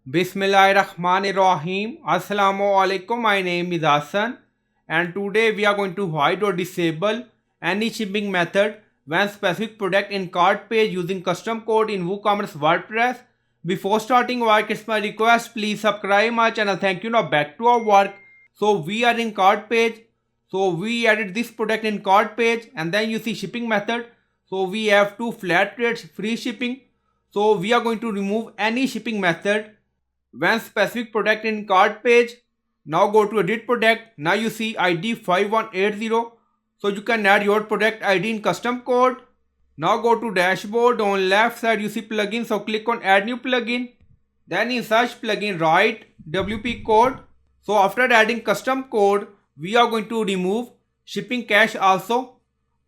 Bismillahirrahmanirrahim. Assalamu alaikum. My name is Hassan, and today we are going to hide or disable any shipping method when specific product in cart page using custom code in WooCommerce WordPress. Before starting work, it's my request, please subscribe my channel. Thank you. Now back to our work. So we are in cart page. So we added this product in cart page, and then you see shipping method. So we have two flat rates, free shipping. So we are going to remove any shipping method when specific product in cart page. Now go to edit product. Now you see ID 5180. So you can add your product ID in custom code. Now go to dashboard. On left side you see plugin. So click on add new plugin. Then in search plugin write WP code. So after adding custom code, we are going to remove shipping cache also.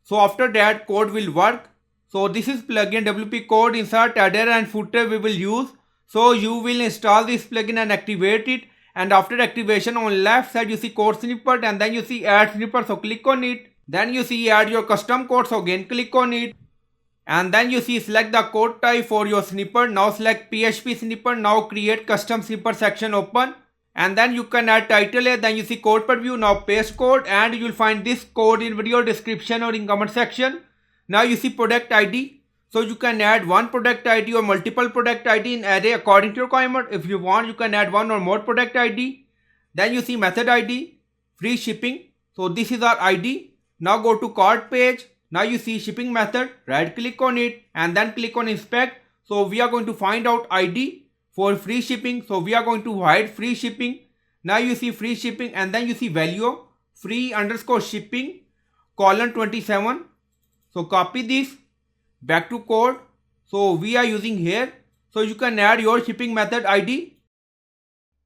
So after that code will work. So this is plugin WP code. Insert header and footer we will use. So you will install this plugin and activate it, and after activation on left side you see code snippet, and then you see add snippet. So click on it. Then you see add your custom code. So again click on it, and then you see select the code type for your snippet. Now select PHP snippet. Now create custom snippet section open, and then you can add title here. Then you see code preview. Now paste code, and you will find this code in video description or in comment section. Now you see product ID. So you can add one product ID or multiple product ID in array according to your requirement. If you want, you can add one or more product ID. Then you see method ID, free shipping. So this is our ID. Now go to cart page. Now you see shipping method. Right click on it and then click on inspect. So we are going to find out ID for free shipping. So we are going to hide free shipping. Now you see free shipping, and then you see value free underscore shipping colon 27. So copy this. Back to code. So we are using here. So you can add your shipping method ID,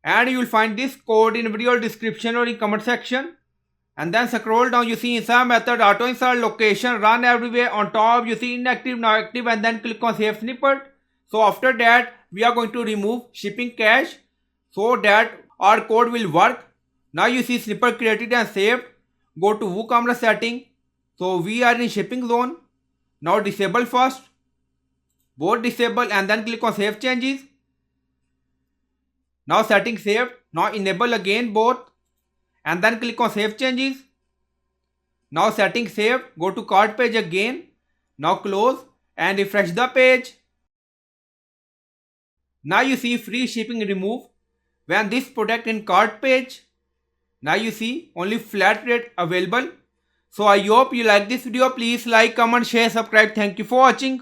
and you will find this code in video description or in comment section. And then scroll down, you see insert method, auto insert, location, run everywhere. On top you see inactive, now active, and then click on save snippet. So after that we are going to remove shipping cache so that our code will work. Now you see snippet created and saved. Go to WooCommerce setting. So we are in shipping zone. Now disable first, both disable, and then click on save changes. Now settings saved. Now enable again both, and then click on save changes. Now settings saved. Go to cart page again. Now close and refresh the page. Now you see free shipping remove when this product in cart page. Now you see only flat rate available. So I hope you like this video. Please like, comment, share, subscribe. Thank you for watching.